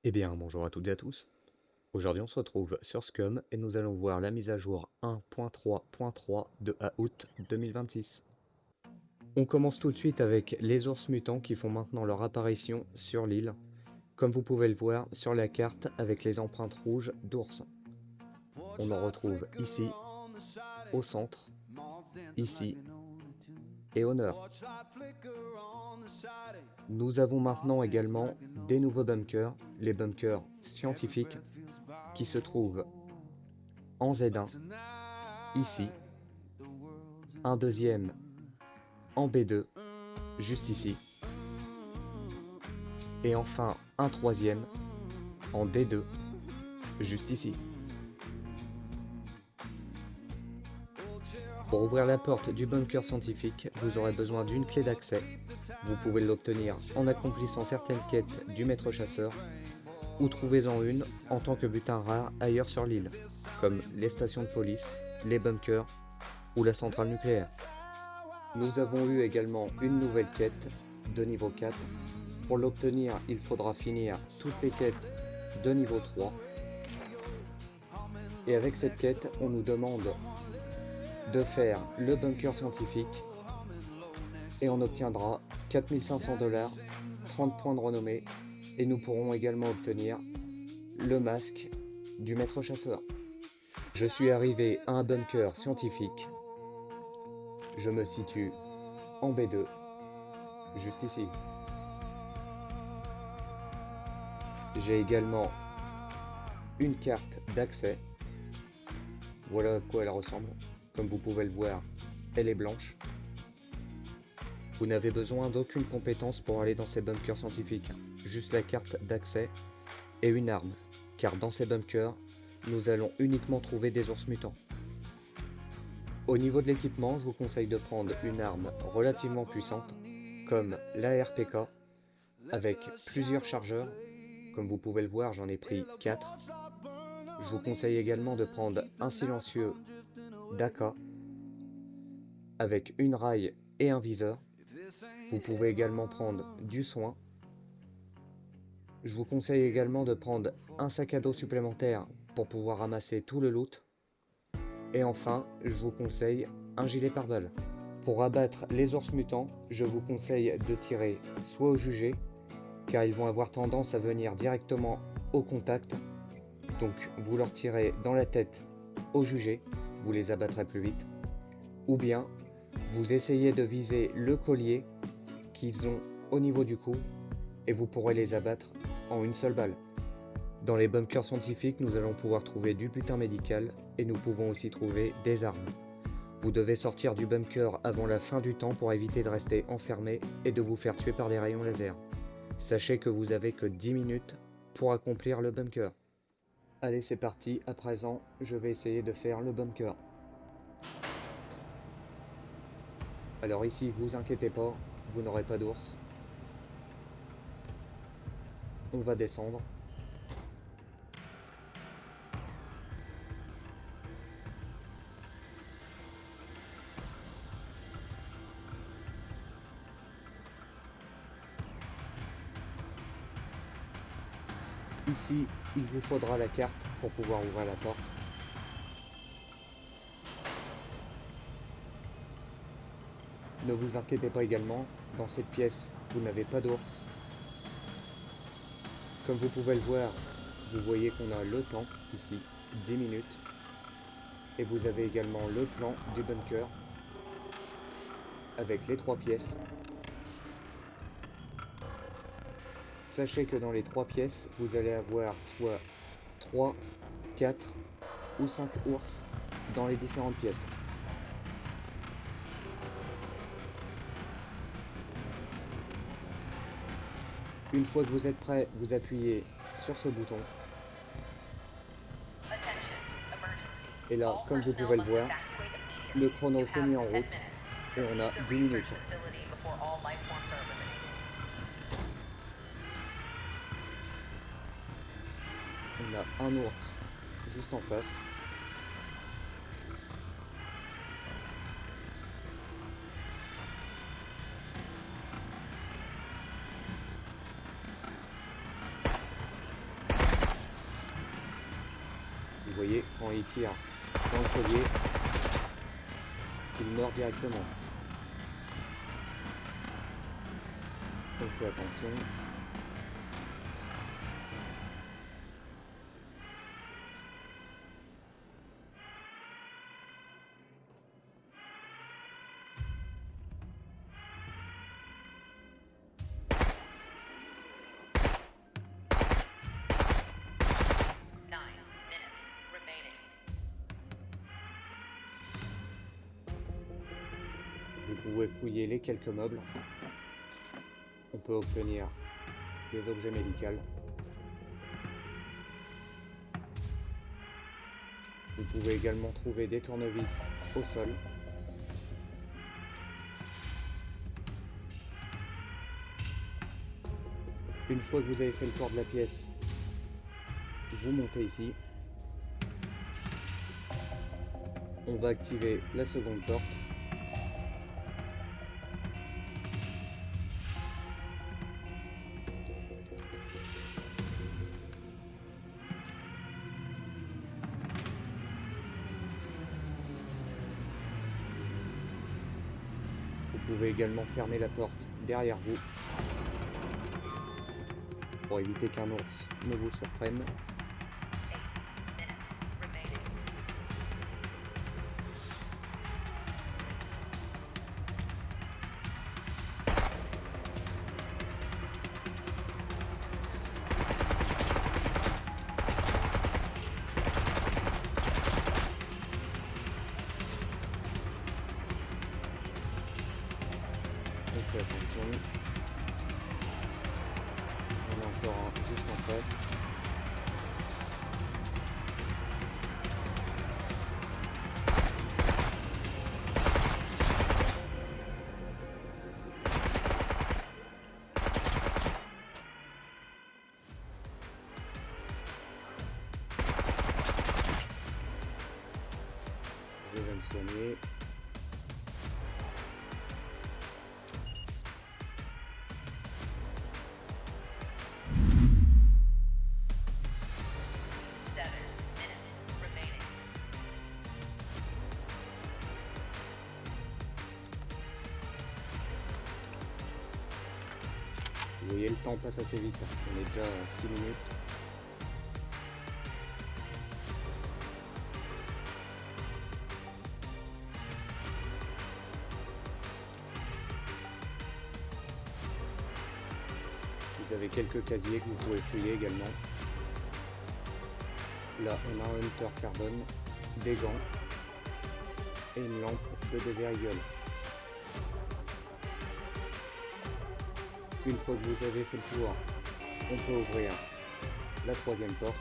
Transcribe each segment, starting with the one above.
Eh bien, bonjour à toutes et à tous. Aujourd'hui, on se retrouve sur Scum et nous allons voir la mise à jour 1.3.3 de août 2026. On commence tout de suite avec les ours mutants qui font maintenant leur apparition sur l'île, comme vous pouvez le voir sur la carte avec les empreintes rouges d'ours. On en retrouve ici, au centre, ici et au nord. Nous avons maintenant également des nouveaux bunkers, les bunkers scientifiques, qui se trouvent en Z1, ici, un deuxième en B2, juste ici, et enfin un troisième en D2, juste ici. Pour ouvrir la porte du bunker scientifique, vous aurez besoin d'une clé d'accès. Vous pouvez l'obtenir en accomplissant certaines quêtes du maître chasseur, ou trouvez-en une en tant que butin rare ailleurs sur l'île, comme les stations de police, les bunkers ou la centrale nucléaire. Nous avons eu également une nouvelle quête de niveau 4. Pour l'obtenir, il faudra finir toutes les quêtes de niveau 3. Et avec cette quête, on nous demande de faire le bunker scientifique et on obtiendra 4500 $, 30 points de renommée et nous pourrons également obtenir le masque du maître chasseur. Je suis arrivé à un bunker scientifique. Je me situe en B2, juste ici. J'ai également une carte d'accès. Voilà à quoi elle ressemble. Comme vous pouvez le voir, elle est blanche. Vous n'avez besoin d'aucune compétence pour aller dans ces bunkers scientifiques. Juste la carte d'accès et une arme. Car dans ces bunkers, nous allons uniquement trouver des ours mutants. Au niveau de l'équipement, je vous conseille de prendre une arme relativement puissante, comme la RPK, avec plusieurs chargeurs. Comme vous pouvez le voir, j'en ai pris 4. Je vous conseille également de prendre un silencieux d'AK, avec une raille et un viseur. Vous pouvez également prendre du soin. Je vous conseille également de prendre un sac à dos supplémentaire pour pouvoir ramasser tout le loot. Et enfin, je vous conseille un gilet pare-balles. Pour abattre les ours mutants, je vous conseille de tirer soit au jugé, car ils vont avoir tendance à venir directement au contact. Donc vous leur tirez dans la tête au jugé, vous les abattrez plus vite. Ou bien, vous essayez de viser le collier qu'ils ont au niveau du cou et vous pourrez les abattre en une seule balle. Dans les bunkers scientifiques, nous allons pouvoir trouver du butin médical et nous pouvons aussi trouver des armes. Vous devez sortir du bunker avant la fin du temps pour éviter de rester enfermé et de vous faire tuer par des rayons laser. Sachez que vous avez que 10 minutes pour accomplir le bunker. Allez, c'est parti, à présent, je vais essayer de faire le bunker. Alors ici, vous inquiétez pas, vous n'aurez pas d'ours. On va descendre. Ici, il vous faudra la carte pour pouvoir ouvrir la porte. Ne vous inquiétez pas également, dans cette pièce, vous n'avez pas d'ours. Comme vous pouvez le voir, vous voyez qu'on a le temps, ici, 10 minutes. Et vous avez également le plan du bunker, avec les 3 pièces. Sachez que dans les 3 pièces, vous allez avoir soit 3, 4 ou 5 ours dans les différentes pièces. Une fois que vous êtes prêt, vous appuyez sur ce bouton. Et là, comme vous pouvez le voir, le chrono s'est mis en route et on a 10 minutes. On a un ours juste en face. Vous voyez, quand il tire dans le collier, il meurt directement. Donc faites attention. Vous pouvez fouiller les quelques meubles. On peut obtenir des objets médicaux. Vous pouvez également trouver des tournevis au sol. Une fois que vous avez fait le tour de la pièce, vous montez ici. On va activer la seconde porte. Vous pouvez également fermer la porte derrière vous pour éviter qu'un ours ne vous surprenne. Donc faites attention. On a encore un juste en face. Je vais me soigner. Vous voyez, le temps passe assez vite. On est déjà à 6 minutes. Vous avez quelques casiers que vous pouvez fouiller également. Là, on a un hunter carbone, des gants et une lampe de dévergol. Une fois que vous avez fait le tour, on peut ouvrir la troisième porte.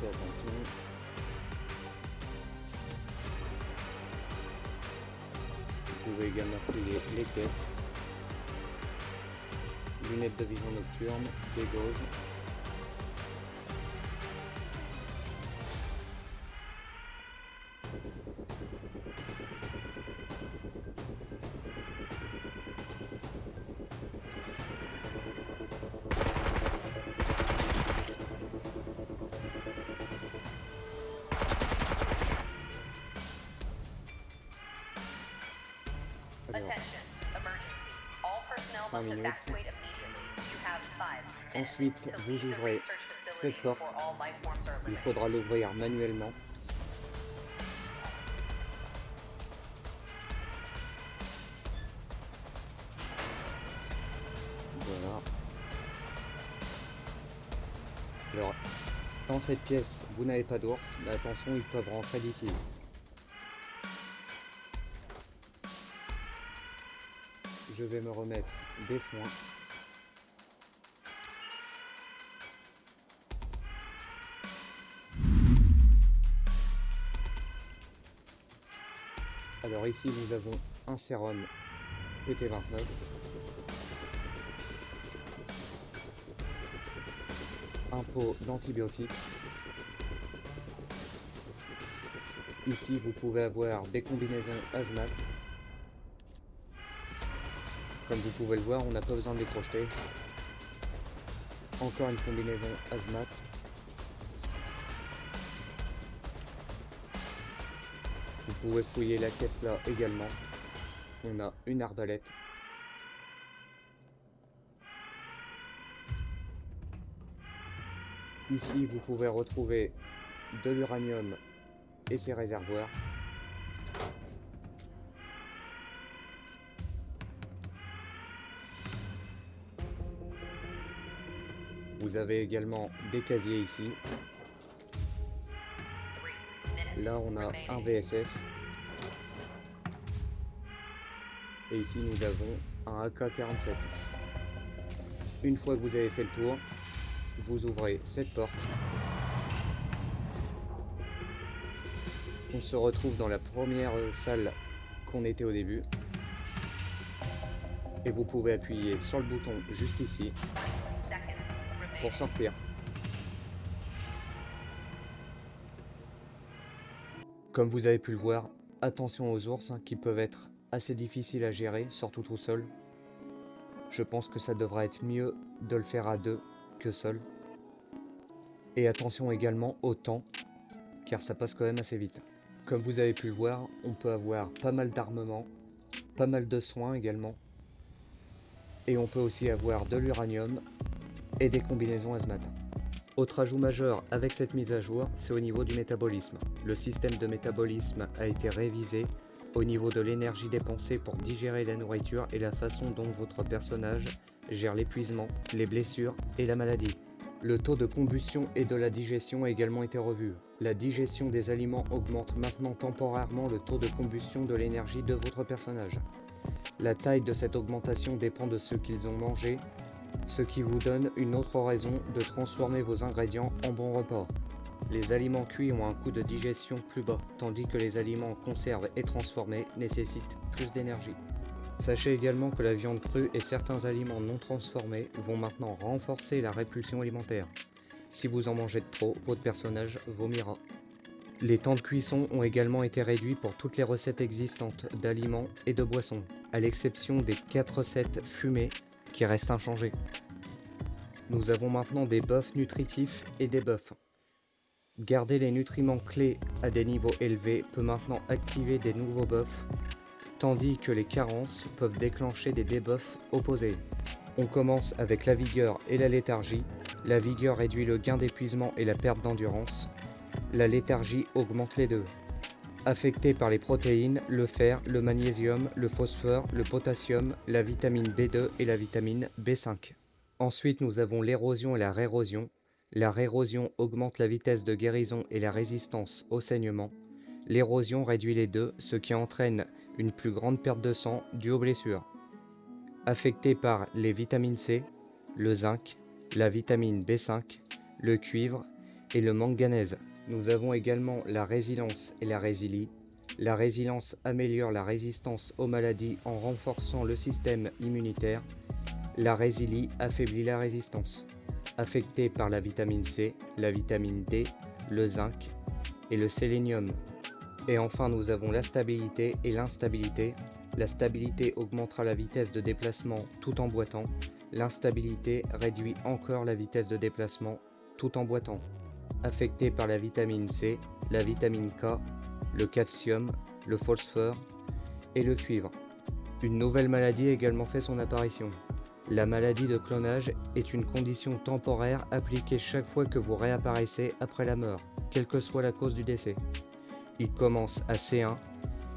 Faites attention. Vous pouvez également fouiller les caisses, lunettes de vision nocturne, des gauges. Alors, 5 minutes. Ensuite, vous ouvrez cette porte. Il faudra l'ouvrir manuellement. Voilà. Alors, dans cette pièce, vous n'avez pas d'ours, mais attention, ils peuvent rentrer d'ici. je vais me remettre des soins. Alors ici nous avons un sérum PT29. Un pot d'antibiotiques. Ici vous pouvez avoir des combinaisons hazmat. Comme vous pouvez le voir, on n'a pas besoin de les crocheter. Encore une combinaison hazmat. Vous pouvez fouiller la caisse là également. On a une arbalète. Ici, vous pouvez retrouver de l'uranium et ses réservoirs. Vous avez également des casiers ici. Là, on a un VSS. Et ici, nous avons un AK-47. Une fois que vous avez fait le tour, vous ouvrez cette porte. On se retrouve dans la première salle qu'on était au début. Et vous pouvez appuyer sur le bouton juste ici pour sortir. Comme vous avez pu le voir, attention aux ours qui peuvent être assez difficiles à gérer, surtout tout seul. Je pense que ça devra être mieux de le faire à deux que seul. Et attention également au temps, car ça passe quand même assez vite. Comme vous avez pu le voir, on peut avoir pas mal d'armement, pas mal de soins également. Et on peut aussi avoir de l'uranium et des combinaisons hazmat. Autre ajout majeur avec cette mise à jour, c'est au niveau du métabolisme. Le système de métabolisme a été révisé au niveau de l'énergie dépensée pour digérer la nourriture et la façon dont votre personnage gère l'épuisement, les blessures et la maladie. Le taux de combustion et de la digestion a également été revu. La digestion des aliments augmente maintenant temporairement le taux de combustion de l'énergie de votre personnage. La taille de cette augmentation dépend de ce qu'ils ont mangé, ce qui vous donne une autre raison de transformer vos ingrédients en bons repas. Les aliments cuits ont un coût de digestion plus bas, tandis que les aliments en conserve et transformés nécessitent plus d'énergie. Sachez également que la viande crue et certains aliments non transformés vont maintenant renforcer la répulsion alimentaire. Si vous en mangez de trop, votre personnage vomira. Les temps de cuisson ont également été réduits pour toutes les recettes existantes d'aliments et de boissons, à l'exception des 4 recettes fumées qui restent inchangées. Nous avons maintenant des buffs nutritifs et des buffs. Garder les nutriments clés à des niveaux élevés peut maintenant activer des nouveaux buffs, tandis que les carences peuvent déclencher des debuffs opposés. On commence avec la vigueur et la léthargie. La vigueur réduit le gain d'épuisement et la perte d'endurance. La léthargie augmente les deux. Affecté par les protéines, le fer, le magnésium, le phosphore, le potassium, la vitamine B2 et la vitamine B5. Ensuite, nous avons l'érosion et la rérosion. La rérosion augmente la vitesse de guérison et la résistance au saignement. L'érosion réduit les deux, ce qui entraîne une plus grande perte de sang due aux blessures. Affecté par les vitamines C, le zinc, la vitamine B5, le cuivre et le manganèse. Nous avons également la résilience et la résilie. La résilience améliore la résistance aux maladies en renforçant le système immunitaire. La résilie affaiblit la résistance. Affecté par la vitamine C, la vitamine D, le zinc et le sélénium. Et enfin, nous avons la stabilité et l'instabilité. La stabilité augmentera la vitesse de déplacement tout en boitant. L'instabilité réduit encore la vitesse de déplacement tout en boitant. Affecté par la vitamine C, la vitamine K, le calcium, le phosphore et le cuivre. Une nouvelle maladie a également fait son apparition. La maladie de clonage est une condition temporaire appliquée chaque fois que vous réapparaissez après la mort, quelle que soit la cause du décès. Il commence à C1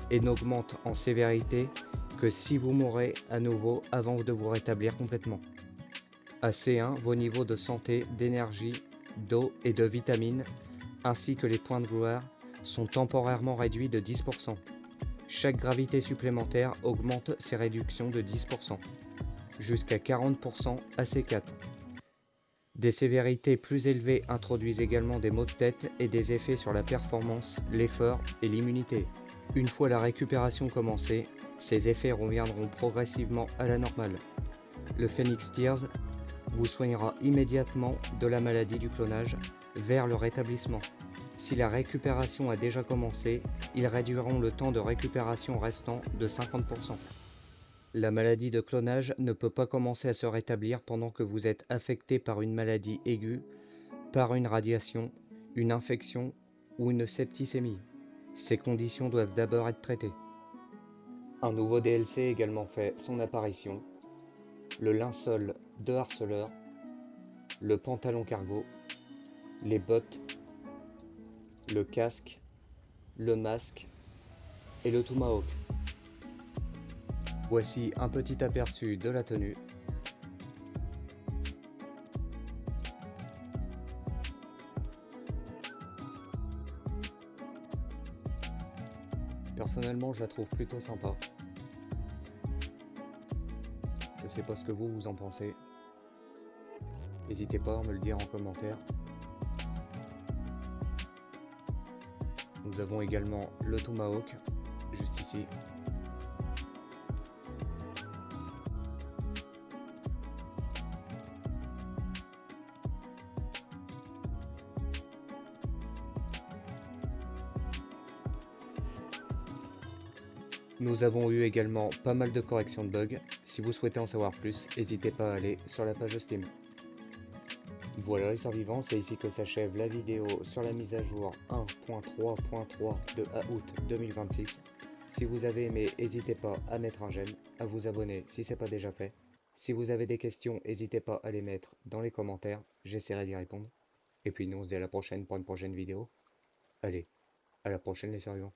et n'augmente en sévérité que si vous mourrez à nouveau avant de vous rétablir complètement. À C1, vos niveaux de santé, d'énergie, d'eau et de vitamines, ainsi que les points de gloire, sont temporairement réduits de 10%. Chaque gravité supplémentaire augmente ces réductions de 10%, jusqu'à 40% à C4. Des sévérités plus élevées introduisent également des maux de tête et des effets sur la performance, l'effort et l'immunité. Une fois la récupération commencée, ces effets reviendront progressivement à la normale. Le Phoenix Tears vous soignera immédiatement de la maladie du clonage vers le rétablissement. Si la récupération a déjà commencé, ils réduiront le temps de récupération restant de 50%. La maladie de clonage ne peut pas commencer à se rétablir pendant que vous êtes affecté par une maladie aiguë, par une radiation, une infection ou une septicémie. Ces conditions doivent d'abord être traitées. Un nouveau DLC également fait son apparition, le linceul de harceleur, le pantalon cargo, les bottes, le casque, le masque et le tomahawk. Voici un petit aperçu de la tenue. Personnellement, je la trouve plutôt sympa. Je sais pas ce que vous en pensez. N'hésitez pas à me le dire en commentaire. Nous avons également le tomahawk, juste ici. Nous avons eu également pas mal de corrections de bugs. Si vous souhaitez en savoir plus, n'hésitez pas à aller sur la page Steam. Voilà les survivants, c'est ici que s'achève la vidéo sur la mise à jour 1.3.3 de août 2026. Si vous avez aimé, n'hésitez pas à mettre un j'aime, à vous abonner si ce n'est pas déjà fait. Si vous avez des questions, n'hésitez pas à les mettre dans les commentaires, j'essaierai d'y répondre. Et puis nous on se dit à la prochaine pour une prochaine vidéo. Allez, à la prochaine les survivants.